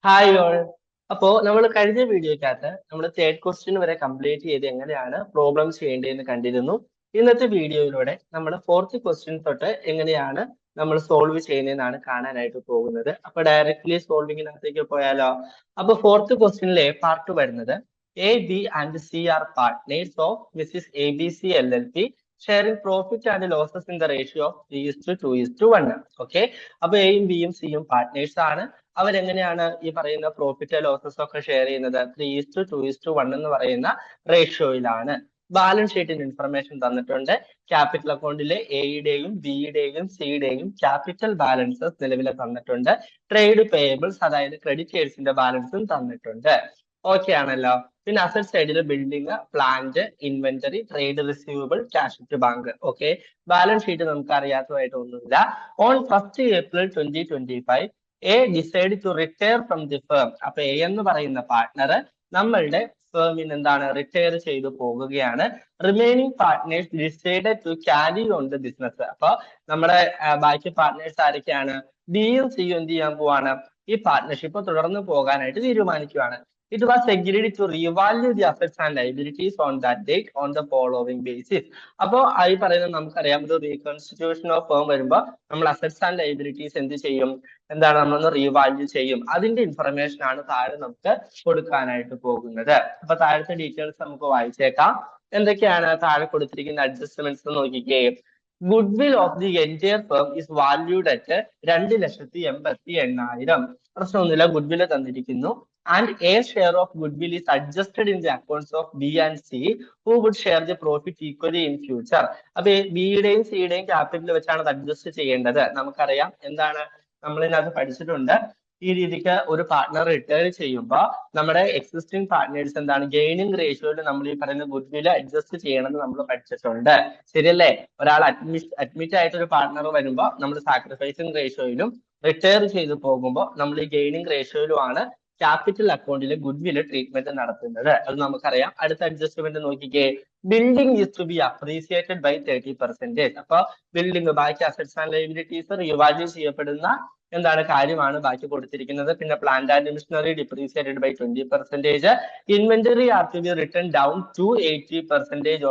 Hi all. അപ്പോ നമ്മൾ കഴിഞ്ഞ വീഡിയോക്കകത്ത് നമ്മൾ തേർഡ് ക്വസ്റ്റ്യൻ വരെ കംപ്ലീറ്റ് ചെയ്ത് എങ്ങനെയാണ് പ്രോബ്ലം ചെയ്യേണ്ടതെന്ന് കണ്ടിരുന്നു. ഇന്നത്തെ വീഡിയോയിലൂടെ നമ്മൾ ഫോർത്ത് ക്വസ്റ്റ്യൻ തൊട്ട് എങ്ങനെയാണ് നമ്മൾ സോൾവ് ചെയ്യുന്നതെന്നാണ് കാണാനായിട്ട് പോകുന്നത്. അപ്പൊ ഡയറക്ട്ലി സോൾവിങ്ങിനകത്തേക്ക് പോയാലോ? അപ്പൊ ഫോർത്ത് ക്വസ്റ്റ്യനിലെ പാർട്ട് വരുന്നത് A B and C are partners of Mrs A B C L L P sharing profit and losses in the ratio of 3:2:1. Okay, അപ്പൊ എയും ബിയും സിയും പാർട്ട്നേഴ്സ് ആണ്. അവരെങ്ങനെയാണ് ഈ പറയുന്ന പ്രോഫിറ്റ് ലോസസ് ഒക്കെ ഷെയർ ചെയ്യുന്നത്? 3:2:1 എന്ന് പറയുന്ന റേഷ്യോയിലാണ്. ബാലൻസ് ഷീറ്റിന്റെ ഇൻഫർമേഷൻ തന്നിട്ടുണ്ട്. ക്യാപിറ്റൽ അക്കൗണ്ടിലെ എയുടെയും ബിയുടെയും സിയുടെയും ക്യാപിറ്റൽ ബാലൻസസ് നിലവിലെ തന്നിട്ടുണ്ട്. ട്രേഡ് പേയബിൾസ് അതായത് ക്രെഡിറ്റേഴ്സിന്റെ ബാലൻസും തന്നിട്ടുണ്ട്. ഓക്കെ ആണല്ലോ. പിന്നെ അസറ്റ് സൈഡിൽ building, plant, inventory, trade receivable, cash to bank. Okay, balance sheet നമുക്ക് അറിയാത്തതായിട്ട് ഒന്നുമില്ല. On 1st April 2025 A decide to retire from the firm. അപ്പൊ എ എന്ന് പറയുന്ന പാർട്ട്ണർ നമ്മളുടെ ഫേമിന് എന്താണ് റിട്ടയർ ചെയ്തു പോകുകയാണ്. Remaining partners decide to carry on the business. അപ്പൊ നമ്മുടെ ബാക്കി പാർട്ട്നേഴ്സ് ആരൊക്കെയാണ്? ബിയും സിയും എന്ത് ചെയ്യാൻ പോവാണ്? ഈ പാർട്ട്ണർഷിപ്പ് തുടർന്ന് പോകാനായിട്ട് തീരുമാനിക്കുകയാണ്. It was agreed to revalue the assets and liabilities on that date on the following basis. അപ്പോ ഈ പറയുന്നത് നമുക്കറിയാം, ഒരു റീകൺസ്റ്റിറ്റ്യൂഷൻ ഓഫ് ഫേം വരുമ്പോൾ നമ്മൾ അസറ്റ്സ് ആൻഡ് ലൈബിലിറ്റീസ് എന്ത് ചെയ്യും? എന്താണ്, നമ്മളൊന്ന് റീവാല്യൂ ചെയ്യും. അതിന്റെ ഇൻഫർമേഷൻ ആണ് താഴെ നമുക്ക് കൊടുക്കാനായിട്ട് പോകുന്നത്. അപ്പൊ താഴത്തെ ഡീറ്റെയിൽസ് നമുക്ക് വായിച്ചേക്കാം. എന്തൊക്കെയാണ് താഴെ കൊടുത്തിരിക്കുന്ന അഡ്ജസ്റ്റ്മെന്റ്സ് നോക്കിക്കേ. Goodwill of the entire firm is valued at 2,88,000. പ്രശ്നമൊന്നുമില്ല, ഗുഡ്വിൽ തന്നിരിക്കുന്നു. And a share of goodwill is adjusted in the accounts of B and C, who would share the profit equally in future. അപ്പൊ ബിയുടെയും സിയുടെയും capital വെച്ചാണ് അത് adjust ചെയ്യേണ്ടത്. നമുക്കറിയാം എന്താണ്, നമ്മൾ ഇതിനകത്ത് പഠിച്ചിട്ടുണ്ട്. ഈ രീതിക്ക് ഒരു പാർട്ട്ണർ റിട്ടയർ ചെയ്യുമ്പോൾ നമ്മുടെ എക്സിസ്റ്റിംഗ് പാർട്ട്നേഴ്സ് എന്താണ്, ഗെയിനിങ് റേഷ്യോയിൽ നമ്മൾ ഈ പറയുന്ന ഗുഡ്വിൽ അഡ്ജസ്റ്റ് ചെയ്യണമെന്ന് നമ്മൾ പഠിച്ചിട്ടുണ്ട്. ശരിയല്ലേ? ഒരാൾ അഡ്മിറ്റ് ആയിട്ട് ഒരു പാർട്ട്ണർ വരുമ്പോൾ നമ്മൾ സാക്രിഫൈസിങ് റേഷ്യോയിലും റിട്ടയർ ചെയ്ത് പോകുമ്പോൾ നമ്മൾ ഈ ഗെയിനിങ് റേഷ്യോയിലുമാണ് ക്യാപിറ്റൽ അക്കൗണ്ടിലെ ഗുഡ്വില് ട്രീറ്റ്മെന്റ് നടത്തുന്നത്. അത് നമുക്കറിയാം. അടുത്ത അഡ്ജസ്റ്റ്മെന്റ് നോക്കിക്കേ. Building is to be appreciated by 30%. അപ്പൊ ബിൽഡിംഗ്, ബാക്കി അസറ്റ്സ് ആൻഡ് ലൈബിലിറ്റീസ് റിവാല്യൂ ചെയ്യപ്പെടുന്ന എന്താണ് കാര്യമാണ് ബാക്കി കൊടുത്തിരിക്കുന്നത്. പിന്നെ plant and machinery depreciated by 20%. Inventory are to be written down to 80%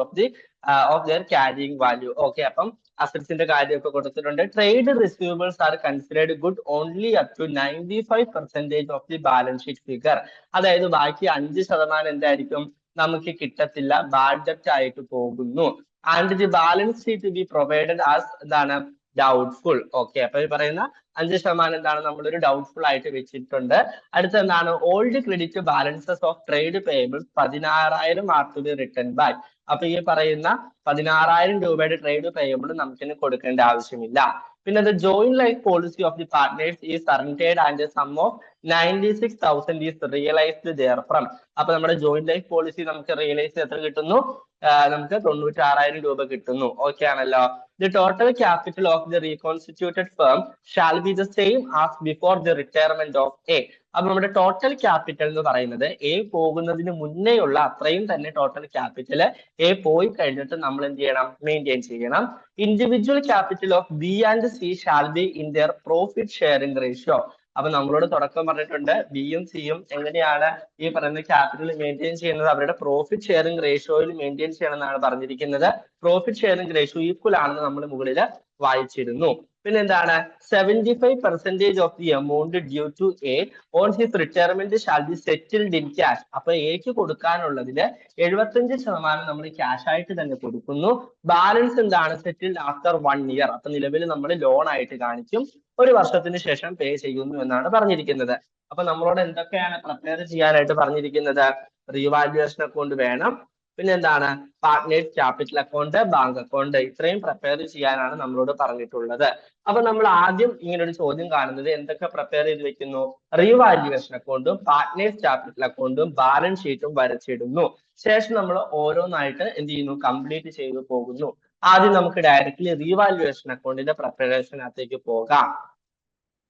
of their carrying value. Okay, അപ്പം അസറ്റ്സിന്റെ കാര്യമൊക്കെ കൊടുത്തിട്ടുണ്ട്. Trade receivables are considered good only up to 95% of the balance sheet figure. അതായത് ബാക്കി 5% എന്തായിരിക്കും, നമുക്ക് കിട്ടത്തില്ല, ബാഡ് ഡെപ്റ്റ് ആയിട്ട് പോകുന്നു. And the balance sheet be provided as എന്താണ്, ഡൗട്ട്ഫുൾ. ഓക്കെ, അപ്പൊ ഈ പറയുന്ന 5% എന്താണ്, നമ്മളൊരു ഡൗട്ട്ഫുൾ ആയിട്ട് വെച്ചിട്ടുണ്ട്. അടുത്ത എന്താണ്, old credit balances of trade payables 16,000 are to be written back. അപ്പൊ ഈ പറയുന്ന 16,000 രൂപയുടെ ട്രേഡ് പേയബിൾ നമുക്കിന് കൊടുക്കേണ്ട ആവശ്യമില്ല. പിന്നെ the joint life policy of the partners is surrendered and sum of 96,000 is realised therefrom. അപ്പൊ നമ്മുടെ ജോയിന്റ് ലൈഫ് പോളിസി നമുക്ക് റിയലൈസ് എത്ര കിട്ടുന്നു? നമുക്ക് 96,000 രൂപ കിട്ടുന്നു. ഓക്കെ ആണല്ലോ. The total capital of the reconstituted firm shall be the same as before the retirement of A. അപ്പൊ നമ്മുടെ ടോട്ടൽ ക്യാപിറ്റൽ എന്ന് പറയുന്നത് എ പോകുന്നതിന് മുന്നേയുള്ള അത്രയും തന്നെ ടോട്ടൽ ക്യാപിറ്റൽ എ പോയി കഴിഞ്ഞിട്ട് നമ്മൾ എന്ത് ചെയ്യണം? മെയിൻറ്റെയിൻ ചെയ്യണം. Individual capital of B and C shall be in there profit sharing ratio. അപ്പൊ നമ്മളോട് തുടക്കം പറഞ്ഞിട്ടുണ്ട്, ബിയും സിയും എങ്ങനെയാണ് ഈ പറയുന്ന ക്യാപിറ്റൽ മെയിൻറ്റെയിൻ ചെയ്യുന്നത്? അവരുടെ പ്രോഫിറ്റ് ഷെയറിംഗ് റേഷ്യോയിൽ മെയിൻറ്റെയിൻ ചെയ്യണം എന്നാണ് പറഞ്ഞിരിക്കുന്നത്. പ്രോഫിറ്റ് ഷെയറിംഗ് റേഷ്യോ ഈക്വൽ ആണെന്ന് നമ്മൾ മുകളിൽ വായിച്ചിരുന്നു. പിന്നെ എന്താണ്, 75% of the amount due to A on his retirement shall be settled in cash. അപ്പൊ എക്ക് കൊടുക്കാനുള്ളതില് 75% നമ്മൾ ക്യാഷ് ആയിട്ട് തന്നെ കൊടുക്കുന്നു. ബാലൻസ് എന്താണ്, സെറ്റിൽഡ് ആഫ്റ്റർ 1 ഇയർ. അപ്പൊ നിലവിൽ നമ്മൾ ലോൺ ആയിട്ട് കാണിക്കും, 1 വർഷത്തിന് ശേഷം പേ ചെയ്യുന്നു എന്നാണ് പറഞ്ഞിരിക്കുന്നത്. അപ്പൊ നമ്മളോട് എന്തൊക്കെയാണ് പ്രിപ്പയർ ചെയ്യാനായിട്ട് പറഞ്ഞിരിക്കുന്നത്? റീവാല്യുവേഷൻ അക്കൗണ്ട് വേണം, പിന്നെ എന്താണ്, partners capital account, bank account, ഇത്രയും പ്രിപ്പയർ ചെയ്യാനാണ് നമ്മളോട് പറഞ്ഞിട്ടുള്ളത്. അപ്പൊ നമ്മൾ ആദ്യം ഇങ്ങനെ ഒരു ചോദ്യം കാണുന്നത്, എന്തൊക്കെ പ്രിപ്പയർ ചെയ്ത് വെക്കുന്നു? റീവാല്യുവേഷൻ അക്കൗണ്ടും പാർട്ട്നേഴ്സ് ക്യാപിറ്റൽ അക്കൗണ്ടും ബാലൻസ് ഷീറ്റും വരച്ചിടുന്നു. ശേഷം നമ്മൾ ഓരോന്നായിട്ട് എന്ത് ചെയ്യുന്നു? കംപ്ലീറ്റ് ചെയ്തു പോകുന്നു. ആദ്യം നമുക്ക് ഡയറക്റ്റ്ലി റീവാല്യുവേഷൻ അക്കൗണ്ടിന്റെ പ്രിപ്പറേഷനകത്തേക്ക് പോകാം.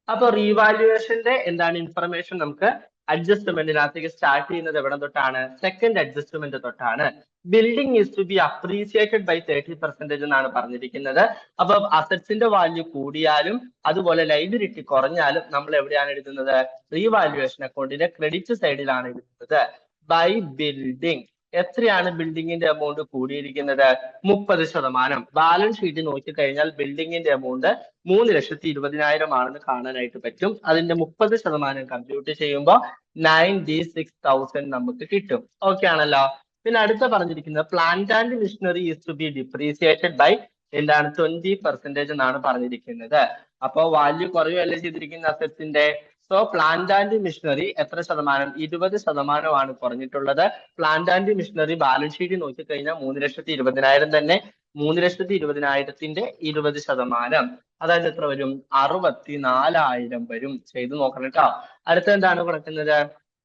അപ്പൊ റീവാല്യുവേഷന്റെ എന്താണ് ഇൻഫർമേഷൻ നമുക്ക് അഡ്ജസ്റ്റ്മെന്റിനകത്തേക്ക് സ്റ്റാർട്ട് ചെയ്യുന്നത് എവിടെ തൊട്ടാണ്? സെക്കൻഡ് അഡ്ജസ്റ്റ്മെന്റ് തൊട്ടാണ്. Building is to be appreciated by 30% എന്നാണ് പറഞ്ഞിരിക്കുന്നത്. അപ്പൊ അസറ്റ്സിന്റെ വാല്യൂ കൂടിയാലും അതുപോലെ ലൈബിലിറ്റി കുറഞ്ഞാലും നമ്മൾ എവിടെയാണ് എഴുതുന്നത്? റീവാല്യുവേഷൻ അക്കൗണ്ടിന്റെ ക്രെഡിറ്റ് സൈഡിലാണ് എഴുതുന്നത്. ബൈ ബിൽഡിംഗ് എത്രയാണ് ബിൽഡിങ്ങിന്റെ എമൗണ്ട് കൂടിയിരിക്കുന്നത്? 30%. ബാലൻസ് ഷീറ്റ് നോക്കിക്കഴിഞ്ഞാൽ ബിൽഡിങ്ങിന്റെ എമൗണ്ട് 3,20,000 ആണെന്ന് കാണാനായിട്ട് പറ്റും. അതിന്റെ 30% കമ്പ്യൂട്ട് ചെയ്യുമ്പോൾ 96,000 നമുക്ക് കിട്ടും. ഓക്കെ ആണല്ലോ. പിന്നെ അടുത്ത പറഞ്ഞിരിക്കുന്നത് plant and machinery is to be depreciated by എന്താണ് 20% എന്നാണ് പറഞ്ഞിരിക്കുന്നത്. അപ്പോ വാല്യൂ കുറയുകയല്ലേ ചെയ്തിരിക്കുന്ന അസറ്റ്സിന്റെ. സോ പ്ലാന്റ് ആൻഡ് മിഷനറി എത്ര ശതമാനം? 20% കുറഞ്ഞിട്ടുള്ളത്. Plant and machinery balance sheet നോക്കിക്കഴിഞ്ഞാൽ 3,20,000 തന്നെ. 3,20,000ത്തിന്റെ 20%, അതായത് എത്ര വരും? 64,000 വരും. ചെയ്തു നോക്കണം കേട്ടോ. അടുത്ത എന്താണ് കൊടുക്കുന്നത്?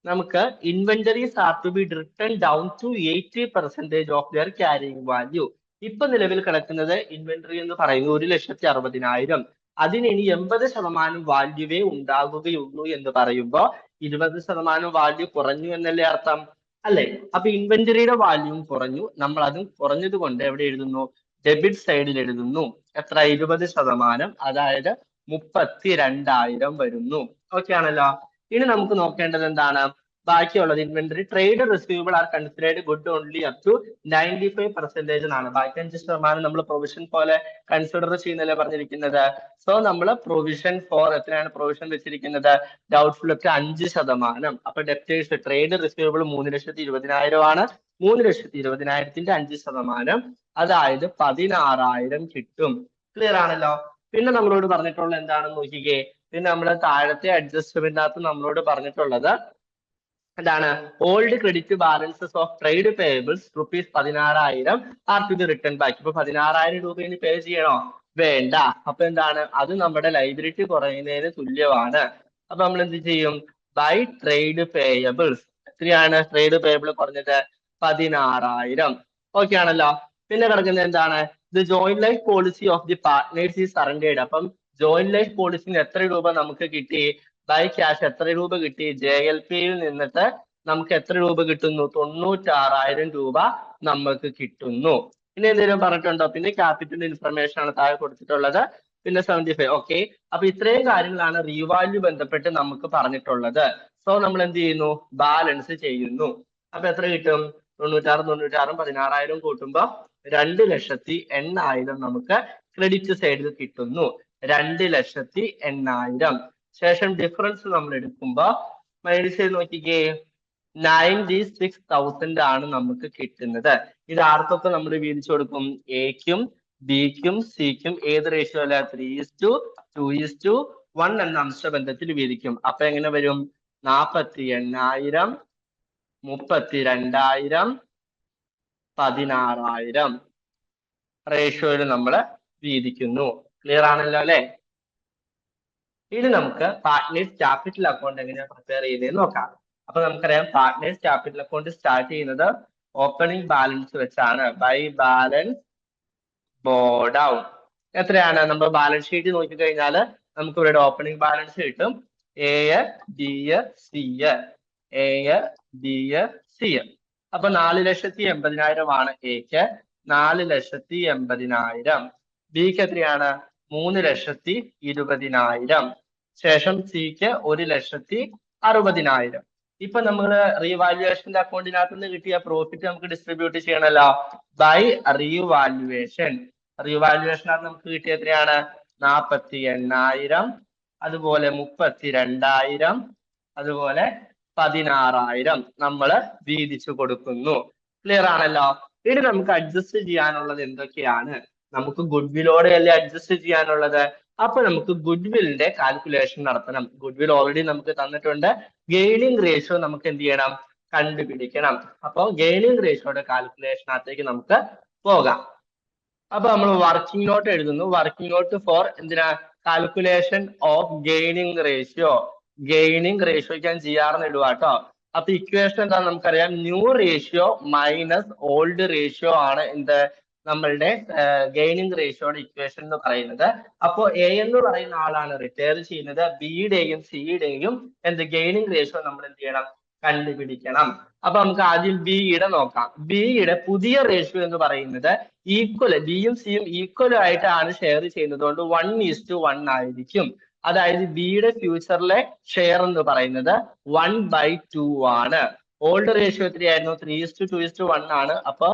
നമുക്ക് inventories are to be written down to 80% of their carrying value. ഇപ്പൊ നിലവിൽ കിടക്കുന്നത് ഇൻവെന്ററി എന്ന് പറയുന്നത് 1,60,000. അതിന് ഇനി 80% വാല്യൂവേ ഉണ്ടാകുകയുള്ളൂ എന്ന് പറയുമ്പോൾ 20% വാല്യൂ കുറഞ്ഞു എന്നല്ലേ അർത്ഥം? അല്ലെ? അപ്പൊ ഇൻവെന്ററിയുടെ വാല്യൂവും കുറഞ്ഞു. നമ്മൾ അതും കുറഞ്ഞത് കൊണ്ട് എവിടെ എഴുതുന്നു? ഡെബിറ്റ് സൈഡിൽ എഴുതുന്നു. എത്ര? 20%, അതായത് 32,000 വരുന്നു. ഓക്കെ ആണല്ലോ. ഇനി നമുക്ക് നോക്കേണ്ടത് എന്താണ്? ബാക്കിയുള്ളത് inventory trade receivable are considered good only up to 95% എന്നാണ്. ബാക്കി 5% നമ്മൾ പ്രൊവിഷൻ പോലെ കൺസിഡർ ചെയ്യുന്നല്ലേ പറഞ്ഞിരിക്കുന്നത്. സോ നമ്മൾ പ്രൊവിഷൻ ഫോർ എത്രയാണ് പ്രൊവിഷൻ വെച്ചിരിക്കുന്നത്? ഡൗട്ട്ഫുൾ ഒക്കെ 5%. അപ്പൊ ഡെപ്റ്റേഴ്സ് ട്രേഡ് റിസീവബിൾ 3,20,000 ആണ്. 3,20,000ത്തിന്റെ 5%, അതായത് 16,000 കിട്ടും. ക്ലിയർ ആണല്ലോ. പിന്നെ നമ്മളോട് പറഞ്ഞിട്ടുള്ള എന്താണെന്ന് നോക്കിക്കേ. പിന്നെ നമ്മുടെ താഴത്തെ അഡ്ജസ്റ്റ്മെന്റിനകത്ത് നമ്മളോട് പറഞ്ഞിട്ടുള്ളത് എന്താണ്? Old credit balances of trade payables ₹16,000 are to be written back. ഇപ്പൊ 16,000 രൂപ ഇനി പേ ചെയ്യണോ? വേണ്ട. അപ്പൊ എന്താണ്? അത് നമ്മുടെ ലൈബിലിറ്റി കുറയുന്നതിന് തുല്യമാണ്. അപ്പൊ നമ്മൾ എന്ത് ചെയ്യും? ബൈ ട്രേഡ് പേയബിൾസ് എത്രയാണ് ട്രേഡ് പേയബിൾ കുറഞ്ഞത്? 16,000. ഓക്കെ ആണല്ലോ. പിന്നെ കിടക്കുന്നത് എന്താണ്? The joint life policy of the partners is surrendered. അപ്പം ജോയിന്റ് ലൈഫ് പോളിസിന് എത്ര രൂപ നമുക്ക് കിട്ടി? ബൈ ക്യാഷ് എത്ര രൂപ കിട്ടി? JLPയിൽ നിന്നിട്ട് നമുക്ക് എത്ര രൂപ കിട്ടുന്നു? 96,000 രൂപ നമുക്ക് കിട്ടുന്നു. ഇനി എന്തെങ്കിലും പറഞ്ഞിട്ടുണ്ടോ? പിന്നെ ക്യാപിറ്റൽ ഇൻഫർമേഷൻ ആണ് താഴെ കൊടുത്തിട്ടുള്ളത്. പിന്നെ 75. ഓക്കെ. അപ്പൊ ഇത്രയും കാര്യങ്ങളാണ് റീവാല്യൂ ബന്ധപ്പെട്ട് നമുക്ക് പറഞ്ഞിട്ടുള്ളത്. സോ നമ്മൾ എന്ത് ചെയ്യുന്നു? ബാലൻസ് ചെയ്യുന്നു. അപ്പൊ എത്ര കിട്ടും? 96 16,000 കൂട്ടുമ്പോ 2,08,000 നമുക്ക് ക്രെഡിറ്റ് സൈഡിൽ കിട്ടുന്നു. 2,08,000. ശേഷം ഡിഫറൻസ് നമ്മൾ എടുക്കുമ്പോ മൈനസ് ചെയ്ത് നോക്കിക്കേ. 96,000 ആണ് നമുക്ക് കിട്ടുന്നത്. ഇത് ആർക്കൊക്കെ നമ്മൾ വീതിച്ചു കൊടുക്കും? എക്കും ബിക്കും സിക്കും. ഏത് റേഷ്യോ അല്ല? 3:2:1 എന്ന അംശബന്ധത്തിൽ വീതിക്കും. അപ്പൊ എങ്ങനെ വരും? 48,000, 32,000, 16,000 റേഷ്യോയിൽ നമ്മൾ വീതിക്കുന്നു. ക്ലിയർ ആണല്ലോ അല്ലെ? ഇനി നമുക്ക് പാർട്ട്നേഴ്സ് ക്യാപിറ്റൽ അക്കൗണ്ട് എങ്ങനെയാണ് പ്രിപ്പയർ ചെയ്യുന്നത് നോക്കാം. അപ്പൊ നമുക്കറിയാം പാർട്ട്നേഴ്സ് ക്യാപിറ്റൽ അക്കൗണ്ട് സ്റ്റാർട്ട് ചെയ്യുന്നത് ഓപ്പണിംഗ് ബാലൻസ് വെച്ചാണ്. ബൈ ബാലൻസ് ബോ ഡൗൺ. എത്രയാണ്? നമ്മൾ ബാലൻസ് ഷീറ്റ് നോക്കിക്കഴിഞ്ഞാൽ നമുക്ക് ഇവിടെ ഓപ്പണിംഗ് ബാലൻസ് കിട്ടും. A, B, C, A, B, C. അപ്പൊ 4,80,000 ആണ് എക്ക്. 4,80,000. ബിക്ക് എത്രയാണ്? 3,20,000. ശേഷം സിക്ക് 1,60,000. ഇപ്പൊ നമ്മൾ റീവാല്യുവേഷന്റെ അക്കൗണ്ടിനകത്ത് നിന്ന് കിട്ടിയ പ്രോഫിറ്റ് നമുക്ക് ഡിസ്ട്രിബ്യൂട്ട് ചെയ്യണമല്ലോ. By revaluation. റീവാല്യുവേഷനകത്ത് നമുക്ക് കിട്ടിയ എത്രയാണ്? 48,000, അതുപോലെ 32,000, അതുപോലെ 16,000 നമ്മൾ വീതിച്ചു കൊടുക്കുന്നു. ക്ലിയർ ആണല്ലോ. ഇനി നമുക്ക് അഡ്ജസ്റ്റ് ചെയ്യാനുള്ളത് എന്തൊക്കെയാണ്? നമുക്ക് ഗുഡ്വിലോടെ അല്ലേ അഡ്ജസ്റ്റ് ചെയ്യാനുള്ളത്. അപ്പൊ നമുക്ക് ഗുഡ്വില്ലിന്റെ കാൽക്കുലേഷൻ നടത്തണം. ഗുഡ്വിൽ ഓൾറെഡി നമുക്ക് തന്നിട്ടുണ്ട്. ഗെയിനിങ് റേഷ്യോ നമുക്ക് എന്ത് ചെയ്യണം? കണ്ടുപിടിക്കണം. അപ്പൊ ഗെയിനിങ് റേഷ്യോയുടെ കാൽക്കുലേഷനകത്തേക്ക് നമുക്ക് പോകാം. അപ്പൊ നമ്മൾ വർക്കിംഗ് നോട്ട് എഴുതുന്നു. വർക്കിംഗ് നോട്ട് ഫോർ എന്തിനാ? Calculation of gaining ratio. Gaining റേഷ്യോയ്ക്ക് ഞാൻ ചെയ്യാറെന്ന് ഇടുക കേട്ടോ. അപ്പൊ ഇക്വേഷൻ എന്താ നമുക്കറിയാം? New ratio minus old ratio ആണ് എന്ത്? നമ്മളുടെ ഗെയിനിങ് റേഷ്യോയുടെ ഇക്വേഷൻ എന്ന് പറയുന്നത്. അപ്പോൾ എ എന്ന് പറയുന്ന ആളാണ് റിട്ടയർ ചെയ്യുന്നത്. ബിയുടെയും സിയുടെയും ഗെയിനിങ് റേഷ്യോ നമ്മൾ എന്ത് ചെയ്യണം, കണ്ടുപിടിക്കണം. അപ്പൊ നമുക്ക് ആദ്യം ബിയുടെ നോക്കാം. ബിയുടെ പുതിയ റേഷ്യോ എന്ന് പറയുന്നത് ഈക്വൽ, ബിയും സിയും ഈക്വൽ ആയിട്ടാണ് ഷെയർ ചെയ്യുന്നത് കൊണ്ട് 1:1 ആയിരിക്കും. അതായത് ബിയുടെ ഫ്യൂച്ചറിലെ ഷെയർ എന്ന് പറയുന്നത് 1/2 ആണ്. ഓൾഡ് റേഷ്യോ എത്രയായിരുന്നു? 3:2:1 ആണ്. അപ്പൊ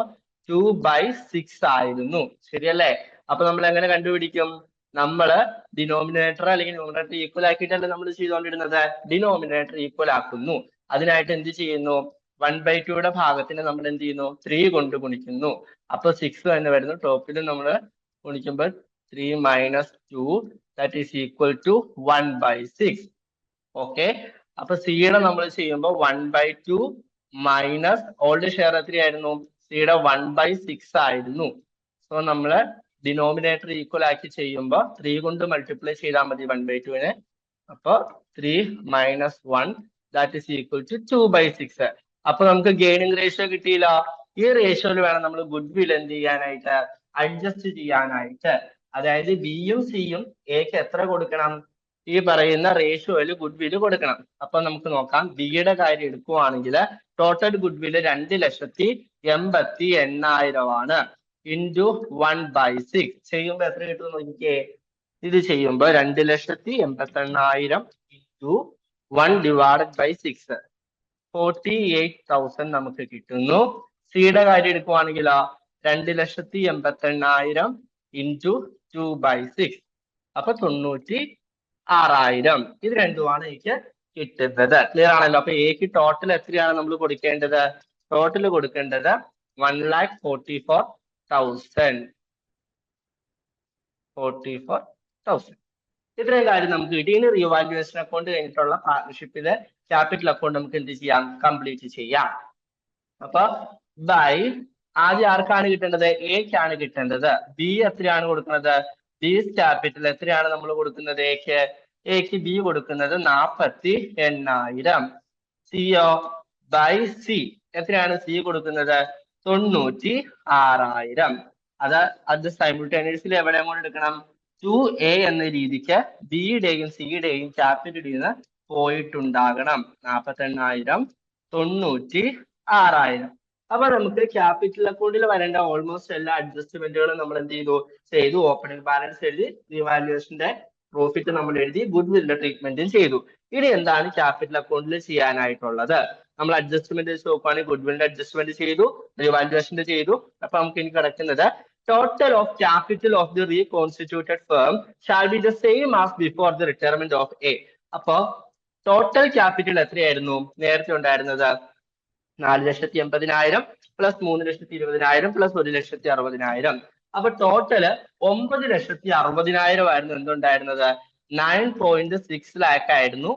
2/6 ആയിരുന്നു. ശരിയല്ലേ? അപ്പൊ നമ്മൾ എങ്ങനെ കണ്ടുപിടിക്കും? നമ്മള് ഡിനോമിനേറ്റർ അല്ലെങ്കിൽ ന്യൂമറേറ്റർ ഈക്വൽ ആക്കിയിട്ടല്ലേ നമ്മൾ ചെയ്തുകൊണ്ടിരുന്നത്. ഡിനോമിനേറ്റർ ഈക്വൽ ആക്കുന്നു. അതിനായിട്ട് എന്ത് ചെയ്യുന്നു? 1/2യുടെ ഭാഗത്തിന് നമ്മൾ എന്ത് ചെയ്യുന്നു? 3 കൊണ്ട് ഗുണിക്കുന്നു. അപ്പൊ 6 തന്നെ വരുന്നു. ടോപ്പിൽ നമ്മൾ ഗുണിക്കുമ്പോൾ 3 - 2 that is equal to 1/6. Okay. അപ്പൊ സിയുടെ നമ്മൾ ചെയ്യുമ്പോൾ 1/2 മൈനസ് ഓൾഡ് ഷെയർ എത്രയായിരുന്നു? സിയുടെ 1/6 ആയിരുന്നു. സോ നമ്മള് ഡിനോമിനേറ്റർ ഈക്വൽ ആക്കി ചെയ്യുമ്പോൾ 3 കൊണ്ട് മൾട്ടിപ്ലൈ ചെയ്താൽ മതി 1/2നെ. അപ്പൊ 3 - 1 that is equal to 2/6. അപ്പൊ നമുക്ക് ഗെയിനിങ് റേഷ്യോ കിട്ടിയില്ല. ഈ റേഷ്യോയിൽ വേണം നമ്മൾ ഗുഡ് വിൽ എന്ത് ചെയ്യാനായിട്ട്, അഡ്ജസ്റ്റ് ചെയ്യാനായിട്ട്. അതായത് ബിയും സിയും എക്ക് എത്ര കൊടുക്കണം? ഈ പറയുന്ന റേഷ്യോയിൽ ഗുഡ് വില് കൊടുക്കണം. അപ്പൊ നമുക്ക് നോക്കാം. ബിയുടെ കാര്യം എടുക്കുവാണെങ്കിൽ ടോട്ടൽ ഗുഡ് വില് 2,80,800 ആണ്. ഇൻറ്റു 1/6 ചെയ്യുമ്പോ എത്ര കിട്ടും നോക്കിക്കേ. ഇത് ചെയ്യുമ്പോ 2,80,800 ഇൻറ്റു 1/6 48,000 നമുക്ക് കിട്ടുന്നു. സിയുടെ കാര്യം എടുക്കുവാണെങ്കിലോ 2,80,800 ഇൻറ്റു 2/6 അപ്പൊ 96,000. ഇത് രണ്ടുമാണ് എനിക്ക് കിട്ടുന്നത്. ക്ലിയർ ആണല്ലോ? അപ്പൊ എക്ക് ടോട്ടൽ എത്രയാണ് നമ്മൾ കൊടുക്കേണ്ടത്? ടോട്ടൽ കൊടുക്കേണ്ടത് 1,44,000. 44,000. ഇത്രയും കാര്യം നമുക്ക് കിട്ടി. ഇനി റീവാലുവേഷൻ അക്കൗണ്ട് കഴിഞ്ഞിട്ടുള്ള പാർട്ണർഷിപ്പിലെ ക്യാപിറ്റൽ അക്കൗണ്ട് നമുക്ക് എന്ത് ചെയ്യാം? കംപ്ലീറ്റ് ചെയ്യാം. അപ്പൊ ബൈ ആദ്യം ആർക്കാണ് കിട്ടേണ്ടത്? എക്കാണ് കിട്ടേണ്ടത്. ബി എത്രയാണ് കൊടുക്കുന്നത്? ബീസ് ക്യാപിറ്റൽ എത്രയാണ് നമ്മൾ കൊടുക്കുന്നത്? എക്ക് ബി കൊടുക്കുന്നത് 48,000. സിയോ ബൈ സി എത്രയാണ് സി കൊടുക്കുന്നത്? 96,000. അത് സൈമിൾട്ടേനിയസ്ലി എവിടെ കൊണ്ട് എടുക്കണം? 2A എന്ന രീതിക്ക് ബിയുടെയും സിയുടെയും ക്യാപിറ്റലിൽ നിന്ന് പോയിട്ടുണ്ടാകണം. 48,000 96,000. അപ്പൊ നമുക്ക് ക്യാപിറ്റൽ അക്കൗണ്ടിൽ വരേണ്ട ഓൾമോസ്റ്റ് എല്ലാ അഡ്ജസ്റ്റ്മെന്റുകളും നമ്മൾ എന്ത് ചെയ്തു. ഓപ്പണിംഗ് ബാലൻസ് എഴുതി, റിവാലുവേഷന്റെ പ്രോഫിറ്റ് നമ്മൾ എഴുതി, ഗുഡ് വില്ലിന്റെ ട്രീറ്റ്മെന്റും ചെയ്തു. ഇനി എന്താണ് ക്യാപിറ്റൽ അക്കൗണ്ടിൽ ചെയ്യാനായിട്ടുള്ളത്? നമ്മൾ അഡ്ജസ്റ്റ്മെന്റ് നോക്കുകയാണെങ്കിൽ ഗുഡ് വില്ലിന്റെ അഡ്ജസ്റ്റ്മെന്റ് ചെയ്തു, റിവാലുവേഷന്റെ ചെയ്തു. അപ്പൊ നമുക്ക് ഇനി കിടക്കുന്നത് total of capital of the reconstituted firm shall be the same as before the retirement of A. അപ്പൊ ടോട്ടൽ ക്യാപിറ്റൽ എത്രയായിരുന്നു നേരത്തെ ഉണ്ടായിരുന്നത്? 4,80,000 പ്ലസ് 3,20,000 പ്ലസ് 1,60,000. അപ്പൊ ടോട്ടല് 9,60,000 ആയിരുന്നു എന്തുണ്ടായിരുന്നത്? 9.6 lakh ആയിരുന്നു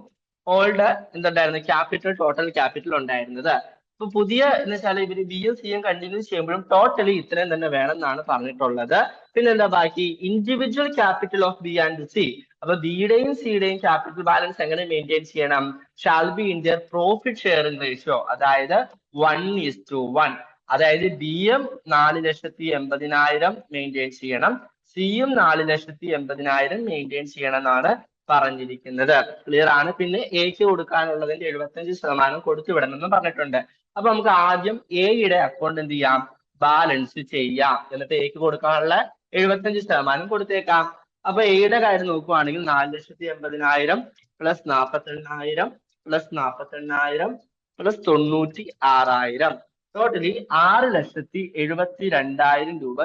ഓൾഡ് എന്തുണ്ടായിരുന്നു? ക്യാപിറ്റൽ, ടോട്ടൽ ക്യാപിറ്റൽ ഉണ്ടായിരുന്നത്. അപ്പൊ പുതിയ എന്ന് വെച്ചാൽ ഇവര് ബിയും സിയും കണ്ടിന്യൂ ചെയ്യുമ്പോഴും ടോട്ടലി ഇത്രയും തന്നെ വേണം എന്നാണ് പറഞ്ഞിട്ടുള്ളത്. പിന്നെന്താ ബാക്കി? Individual capital of B and C. അപ്പൊ ബിയുടെയും സിയുടെയും ക്യാപിറ്റൽ ബാലൻസ് എങ്ങനെ മെയിൻറ്റെയിൻ ചെയ്യണം? Shall be in their profit sharing ratio, അതായത് 1:1. അതായത് ബിയും 4,80,000 മെയിൻറ്റെയിൻ ചെയ്യണം, സിയും 4,80,000 മെയിൻറ്റെയിൻ ചെയ്യണം എന്നാണ് പറഞ്ഞിരിക്കുന്നത്. ക്ലിയർ ആണ്? പിന്നെ എക്ക് കൊടുക്കാനുള്ളതിന്റെ 75% കൊടുത്തു വിടണമെന്ന് പറഞ്ഞിട്ടുണ്ട്. അപ്പൊ നമുക്ക് ആദ്യം എയുടെ അക്കൗണ്ട് എന്ത് ചെയ്യാം? ബാലൻസ് ചെയ്യാം. എന്നിട്ട് എക്ക് കൊടുക്കാനുള്ള 75% കൊടുത്തേക്കാം. അപ്പൊ എയുടെ കാര്യം നോക്കുവാണെങ്കിൽ 4,80,000 പ്ലസ് 48,000 പ്ലസ് 48,000 പ്ലസ് 96,000 ടോട്ടലി 6,72,000 രൂപ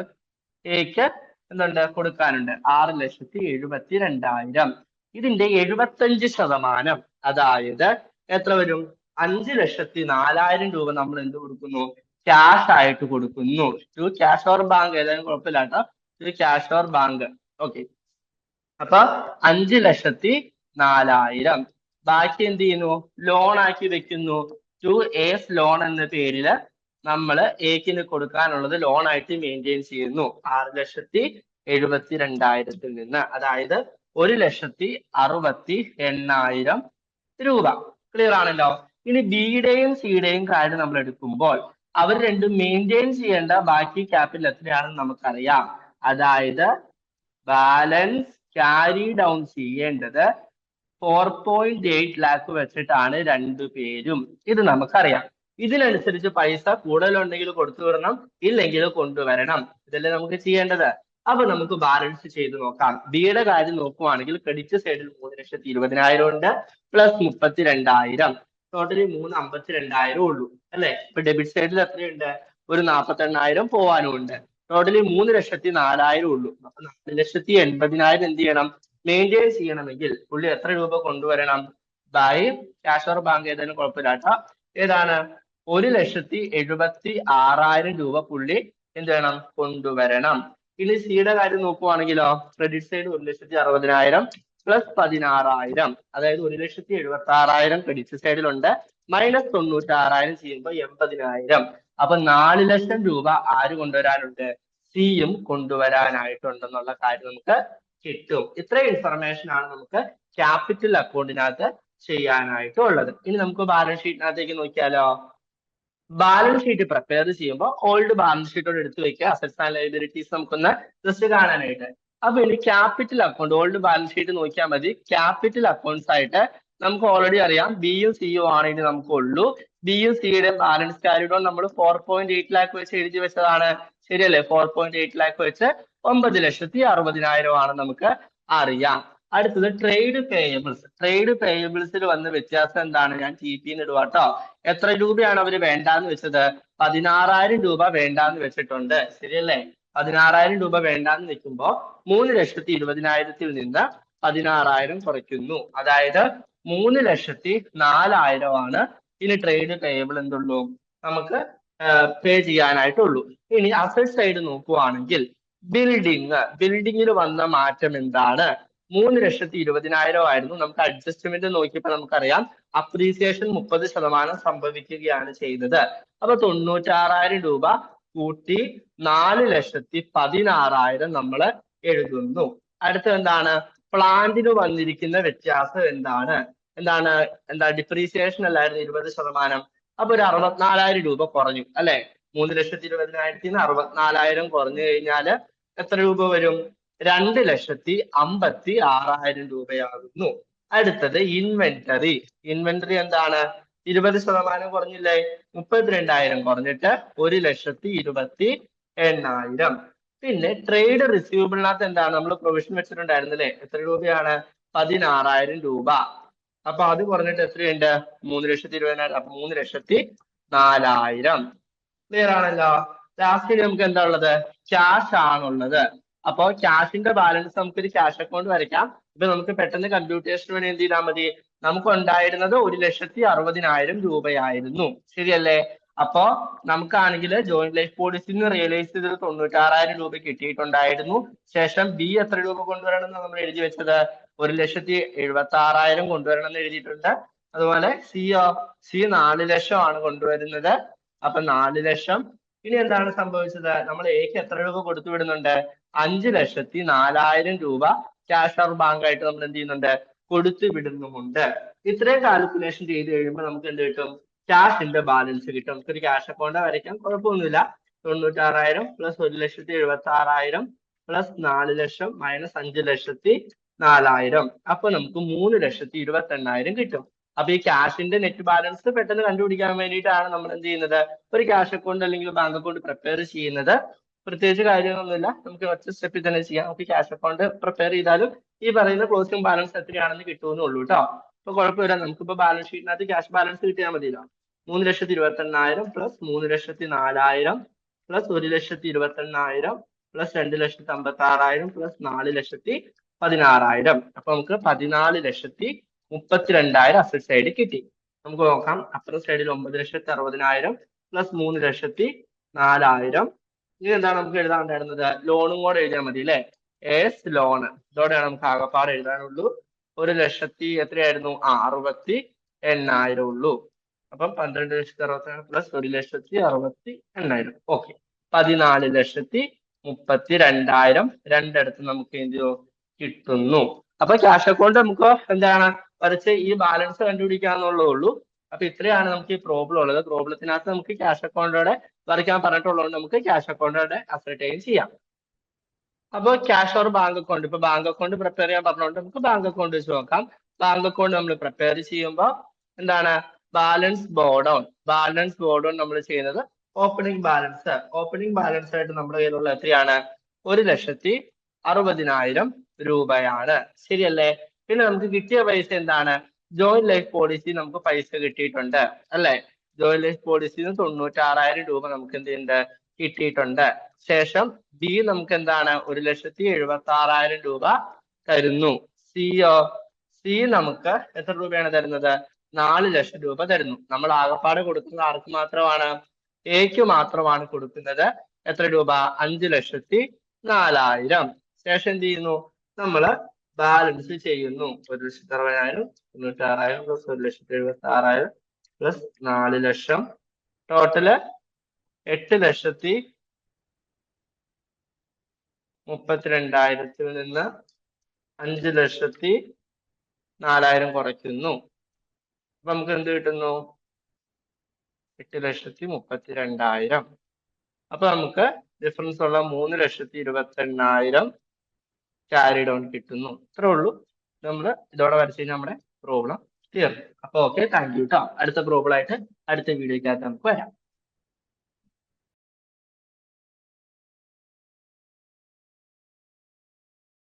എക്ക് എന്തുണ്ട്? കൊടുക്കാനുണ്ട്. 6,72,000. ഇതിന്റെ 75%, അതായത് എത്ര വരും? 5,04,000 രൂപ നമ്മൾ എന്ത് കൊടുക്കുന്നു? ക്യാഷ് ആയിട്ട് കൊടുക്കുന്നു. ടു ക്യാഷ് ഓർ ബാങ്ക്, ഏതായാലും കുഴപ്പമില്ല കേട്ടോ. To cash or bank. Okay. അപ്പൊ 5,04,000 ബാക്കി എന്ത് ചെയ്യുന്നു? ലോൺ ആക്കി വെക്കുന്നു. ടു എസ് ലോൺ എന്ന പേരില് നമ്മൾ എക്കിന് കൊടുക്കാനുള്ളത് ലോൺ ആയിട്ട് മെയിൻറ്റെയിൻ ചെയ്യുന്നു 6,72,000 നിന്ന്. അതായത് 1,68,000 രൂപ. ക്ലിയർ ആണല്ലോ? ഇനി ബിയുടെയും സിയുടെയും കാര്യം നമ്മൾ എടുക്കുമ്പോൾ അവർ രണ്ടും മെയിൻറ്റെയിൻ ചെയ്യേണ്ട ബാക്കി ക്യാപിറ്റൽ എത്രയാണെന്ന് നമുക്കറിയാം. അതായത് ബാലൻസ് ക്യാരി ഡൗൺ ചെയ്യേണ്ടത് 4.8 ലാക്ക് വെച്ചിട്ടാണ് രണ്ടുപേരും. ഇത് നമുക്കറിയാം. ഇതിനനുസരിച്ച് പൈസ കൂടുതലുണ്ടെങ്കിൽ കൊടുത്തു വിടണം, ഇല്ലെങ്കിൽ കൊണ്ടുവരണം. ഇതല്ലേ നമുക്ക് ചെയ്യേണ്ടത്. അപ്പൊ നമുക്ക് ബാലൻസ് ചെയ്ത് നോക്കാം. ബിയുടെ കാര്യം നോക്കുവാണെങ്കിൽ ക്രെഡിറ്റ് സൈഡിൽ 3,20,000 ഉണ്ട്, പ്ലസ് 32,000, ടോട്ടലി 3,52,000 ഉള്ളൂ അല്ലെ. ഇപ്പൊ ഡെബിറ്റ് സൈഡിൽ എത്രയുണ്ട്? ഒരു 48,000 പോവാനും ഉണ്ട്. ടോട്ടലി 3,04,000 ഉള്ളൂ. അപ്പൊ 4,80,000 എന്ത് ചെയ്യണം? മെയിൻറ്റെയിൻ ചെയ്യണമെങ്കിൽ പുള്ളി എത്ര രൂപ കൊണ്ടുവരണം? ബൈ ക്യാഷ് ഓർ ബാങ്ക് ഏതായാലും കുഴപ്പമില്ലാട്ട. ഏതാണ്? 1,76,000 രൂപ പുള്ളി എന്ത് വേണം? കൊണ്ടുവരണം. ഇനി സിയുടെ കാര്യം നോക്കുവാണെങ്കിലോ, ക്രെഡിറ്റ് സൈഡ് 1,60,000 പ്ലസ് 16,000, അതായത് 1,76,000 ക്രെഡിറ്റ് സൈഡിലുണ്ട്, മൈനസ് 96,000 ചെയ്യുമ്പോൾ 80,000. അപ്പൊ 4 ലക്ഷം രൂപ ആര് കൊണ്ടുവരാനുണ്ട്? സിയും കൊണ്ടുവരാനായിട്ടുണ്ടെന്നുള്ള കാര്യം നമുക്ക് കിട്ടും. ഇത്രയും ഇൻഫർമേഷൻ ആണ് നമുക്ക് ക്യാപിറ്റൽ അക്കൗണ്ടിനകത്ത് ചെയ്യാനായിട്ടുള്ളത്. ഇനി നമുക്ക് ബാലൻസ് ഷീറ്റിനകത്തേക്ക് നോക്കിയാലോ. ബാലൻസ് ഷീറ്റ് പ്രിപ്പയർ ചെയ്യുമ്പോൾ ഓൾഡ് ബാലൻസ് ഷീറ്റോട് എടുത്തു വെക്കുക. അസറ്റ്സ് ആൻഡ് ലയബിലിറ്റീസ് നമുക്കൊന്ന് ജസ്റ്റ് കാണാനായിട്ട്. അപ്പൊ ഇനി capital account, old balance sheet നോക്കിയാൽ മതി. ക്യാപിറ്റൽ അക്കൗണ്ട്സ് ആയിട്ട് നമുക്ക് ഓൾറെഡി അറിയാം ബിയും സിയും ആണ് ഇനി നമുക്ക് ഉള്ളൂ. ബിയും സിയുടെയും ബാലൻസ് ക്യാരിഡ് ഓൺ നമ്മൾ 4.8 ലാക്ക് വെച്ച് എഴുതി വെച്ചതാണ്. ശരിയല്ലേ? 4.8 ലാക്ക് വെച്ച് 9,60,000 ആണ് നമുക്ക് അറിയാം. അടുത്തത് ട്രേഡ് പേയബിൾസ്. ട്രേഡ് പേയബിൾസിൽ വന്ന വ്യത്യാസം എന്താണ്? ഞാൻ TP ഇടുവാട്ടോ. എത്ര രൂപയാണ് അവര് വേണ്ടാന്ന് വെച്ചത്? 16,000 രൂപ വേണ്ടാന്ന് വെച്ചിട്ടുണ്ട്. ശരിയല്ലേ? 16,000 രൂപ വേണ്ടാന്ന് വെക്കുമ്പോ 3,20,000 നിന്ന് 16,000 കുറയ്ക്കുന്നു. അതായത് 3,04,000 ആണ് ഇനി ട്രേഡ് പേയബിൾ എന്തുള്ളൂ നമുക്ക് പേ ചെയ്യാനായിട്ടുള്ളൂ. ഇനി അസറ്റ് സൈഡ് നോക്കുവാണെങ്കിൽ ബിൽഡിങ്ങിൽ വന്ന മാറ്റം എന്താണ്? 3,20,000 ആയിരുന്നു. നമുക്ക് അഡ്ജസ്റ്റ്മെന്റ് നോക്കിയപ്പോൾ നമുക്കറിയാം അപ്രീസിയേഷൻ 30% സംഭവിക്കുകയാണ് ചെയ്തത്. അപ്പൊ 96,000 രൂപ കൂട്ടി 4,16,000 നമ്മൾ എഴുതുന്നു. അടുത്ത എന്താണ്? പ്ലാന്റിന് വന്നിരിക്കുന്ന വ്യത്യാസം എന്താണ്? എന്താ ഡിപ്രീസിയേഷൻ അല്ലായിരുന്നു 20%. അപ്പൊ ഒരു 64,000 രൂപ കുറഞ്ഞു അല്ലെ. 3,20,000 64,000 കുറഞ്ഞു കഴിഞ്ഞാല് എത്ര രൂപ വരും? 2,56,000 രൂപയാകുന്നു. അടുത്തത് ഇൻവെന്ററി. ഇൻവെന്ററി എന്താണ്? 20% കുറഞ്ഞില്ലേ? 32,000 കുറഞ്ഞിട്ട് 1,28,000. പിന്നെ ട്രേഡ് റിസീവബിളിനകത്ത് എന്താണ്? നമ്മൾ പ്രൊവിഷൻ വെച്ചിട്ടുണ്ടായിരുന്നല്ലേ? എത്ര രൂപയാണ്? 16,000 രൂപ. അപ്പൊ അത് കുറഞ്ഞിട്ട് എത്രയുണ്ട്? 3,20,000. അപ്പൊ 3,04,000. ക്ലിയർ ആണല്ലോ. ലാസ്റ്റിൽ നമുക്ക് എന്താ ഉള്ളത്? ക്യാഷ് ആണുള്ളത്. അപ്പൊ ക്യാഷിന്റെ ബാലൻസ് നമുക്കൊരു ക്യാഷ് അക്കൗണ്ട് വരയ്ക്കാം. ഇപ്പൊ നമുക്ക് പെട്ടെന്ന് കമ്പ്യൂട്ടേഷന് വേണ്ടി എന്ത് ചെയ്താൽ മതി? നമുക്ക് ഉണ്ടായിരുന്നത് 1,60,000 രൂപയായിരുന്നു. ശരിയല്ലേ? അപ്പോ നമുക്കാണെങ്കിൽ ജോയിന്റ് ലൈഫ് പോളിസിയിൽ നിന്ന് റിയലൈസ് ചെയ്തത് 96,000 രൂപ കിട്ടിയിട്ടുണ്ടായിരുന്നു. ശേഷം ബി എത്ര രൂപ കൊണ്ടുവരണം എന്ന് നമ്മൾ എഴുതി വെച്ചത്? 1,76,000 കൊണ്ടുവരണം എന്ന് എഴുതിയിട്ടുണ്ട്. അതുപോലെ സി 4 ലക്ഷമാണ് കൊണ്ടുവരുന്നത്. അപ്പൊ 4 ലക്ഷം. ഇനി എന്താണ് സംഭവിച്ചത്? നമ്മൾ എക്ക് എത്ര രൂപ കൊടുത്തു വിടുന്നുണ്ട്? 5,04,000 രൂപ ക്യാഷ് ഓർ ബാങ്ക് ആയിട്ട് നമ്മൾ എന്ത് ചെയ്യുന്നുണ്ട്? കൊടുത്തു വിടുന്നുമുണ്ട്. ഇത്രയും കാൽക്കുലേഷൻ ചെയ്ത് കഴിയുമ്പോൾ നമുക്ക് എന്ത് കിട്ടും? ക്യാഷിന്റെ ബാലൻസ് കിട്ടും. നമുക്കൊരു ക്യാഷ് അക്കൗണ്ട് വരയ്ക്കാം, കുഴപ്പമൊന്നുമില്ല. 96,000 പ്ലസ് 1,76,000 പ്ലസ് 4 ലക്ഷം മൈനസ് 5,04,000. അപ്പൊ നമുക്ക് 3,28,000 കിട്ടും. അപ്പൊ ഈ ക്യാഷിന്റെ നെറ്റ് ബാലൻസ് പെട്ടെന്ന് കണ്ടുപിടിക്കാൻ വേണ്ടിയിട്ടാണ് നമ്മൾ എന്ത് ചെയ്യുന്നത്? ഒരു ക്യാഷ് അക്കൗണ്ട് അല്ലെങ്കിൽ ബാങ്ക് അക്കൗണ്ട് പ്രിപ്പയർ ചെയ്യുന്നത്. പ്രത്യേകിച്ച് കാര്യങ്ങളൊന്നുമില്ല, നമുക്ക് ഒറ്റ സ്റ്റെപ്പിൽ തന്നെ ചെയ്യാം. നമുക്ക് ക്യാഷ് അക്കൗണ്ട് പ്രിപ്പയർ ചെയ്താലും ഈ പറയുന്ന ക്ലോസിംഗ് ബാലൻസ് എത്രയാണെന്ന് കിട്ടുമെന്നുള്ളൂ കേട്ടോ. അപ്പൊ കുഴപ്പമില്ല, നമുക്കിപ്പോ ബാലൻസ് ഷീറ്റിനകത്ത് ക്യാഷ് ബാലൻസ് കിട്ടിയാൽ മതിയല്ലോ. 3,28,000 പ്ലസ് 3,04,000 പ്ലസ് 1,28,000 പ്ലസ് 2,56,000 പ്ലസ് 4,16,000. അപ്പൊ നമുക്ക് 14,32,000 അസറ്റ് സൈഡ് കിട്ടി. നമുക്ക് നോക്കാം. അപ്പുറം സൈഡിൽ 9,60,000 പ്ലസ് 3,04,000. ഇനി എന്താണ് നമുക്ക് എഴുതാണ്ടായിരുന്നത്? ലോണും കൂടെ എഴുതിയാൽ മതി അല്ലെ. S loan. ഇതോടെയാണ് നമുക്ക് ആകപ്പാട് എഴുതാനുള്ളൂ. 1,00,000 എത്രയായിരുന്നു? 68,000 ഉള്ളൂ. അപ്പം 12,60,000 പ്ലസ് 1,68,000. ഓക്കെ, 14,32,000 രണ്ടിടത്ത് നമുക്ക് എന്ത് കിട്ടുന്നു. അപ്പൊ ക്യാഷ് അക്കൗണ്ട് നമുക്ക് എന്താണ് വരച്ച് ഈ ബാലൻസ് കണ്ടുപിടിക്കാന്നുള്ളേ ഉള്ളൂ. അപ്പൊ ഇത്രയാണ് നമുക്ക് ഈ പ്രോബ്ലം ഉള്ളത്. പ്രോബ്ലത്തിനകത്ത് നമുക്ക് ക്യാഷ് അക്കൗണ്ടോടെ വരയ്ക്കാൻ പറഞ്ഞിട്ടുള്ളതുകൊണ്ട് നമുക്ക് ക്യാഷ് അക്കൗണ്ടോടെ അസർട്ടൈൻ ചെയ്യാം. അപ്പോൾ ക്യാഷ് ഓർ ബാങ്ക് അക്കൗണ്ട്, ഇപ്പൊ ബാങ്ക് അക്കൗണ്ട് പ്രിപ്പയർ ചെയ്യാൻ പറഞ്ഞുകൊണ്ട് നമുക്ക് ബാങ്ക് അക്കൗണ്ട് വെച്ച് നോക്കാം. ബാങ്ക് അക്കൗണ്ട് നമ്മൾ പ്രിപ്പയർ ചെയ്യുമ്പോൾ എന്താണ് ബാലൻസ് ബോർഡൗൺ. ബാലൻസ് ബോർഡൗൺ നമ്മൾ ചെയ്യുന്നത് ഓപ്പണിംഗ് ബാലൻസ്. ഓപ്പണിംഗ് ബാലൻസ് ആയിട്ട് നമ്മുടെ കയ്യിലുള്ള എത്രയാണ്? 1,60,000 രൂപയാണ്. ശരിയല്ലേ? പിന്നെ നമുക്ക് കിട്ടിയ പൈസ എന്താണ്? ജോയിന്റ് ലൈഫ് പോളിസി നമുക്ക് പൈസ കിട്ടിയിട്ടുണ്ട് അല്ലെ? ജോയിന്റ് ലൈഫ് പോളിസിന്ന് 96,000 രൂപ നമുക്ക് എന്ത് ചെയ്യുന്നുണ്ട്? കിട്ടിയിട്ടുണ്ട്. ശേഷം ബി നമുക്ക് എന്താണ്? 1,76,000 രൂപ തരുന്നു. സിയോ, സി നമുക്ക് എത്ര രൂപയാണ് തരുന്നത്? 4 ലക്ഷം രൂപ തരുന്നു. നമ്മൾ ആകപ്പാടെ കൊടുക്കുന്നത് ആർക്ക് മാത്രമാണ്? എക്ക് മാത്രമാണ് കൊടുക്കുന്നത്. എത്ര രൂപ? 5,04,000. ശേഷം എന്ത് ചെയ്യുന്നു? നമ്മള് ബാലൻസ് ചെയ്യുന്നു. 1,60,000, 96,000 പ്ലസ് 1,76,000 പ്ലസ് 4 ലക്ഷം, ടോട്ടല് 8,32,000 നിന്ന് 5,04,000 കുറയ്ക്കുന്നു. അപ്പൊ നമുക്ക് എന്ത് കിട്ടുന്നു? 8,32,000. അപ്പൊ നമുക്ക് ഡിഫറൻസ് ഉള്ള 3,28,000 ക്യാരി ഡൗൺ കിട്ടുന്നു. ഇത്രേ ഉള്ളൂ. നമ്മൾ ഇതോടെ വരച്ച് കഴിഞ്ഞാൽ നമ്മുടെ പ്രോബ്ലം ക്ലിയർ. അപ്പൊ ഓക്കെ, താങ്ക് യു കേട്ടോ. അടുത്ത പ്രോബ്ലം ആയിട്ട് അടുത്ത വീഡിയോക്കകത്ത് നമുക്ക് വരാം.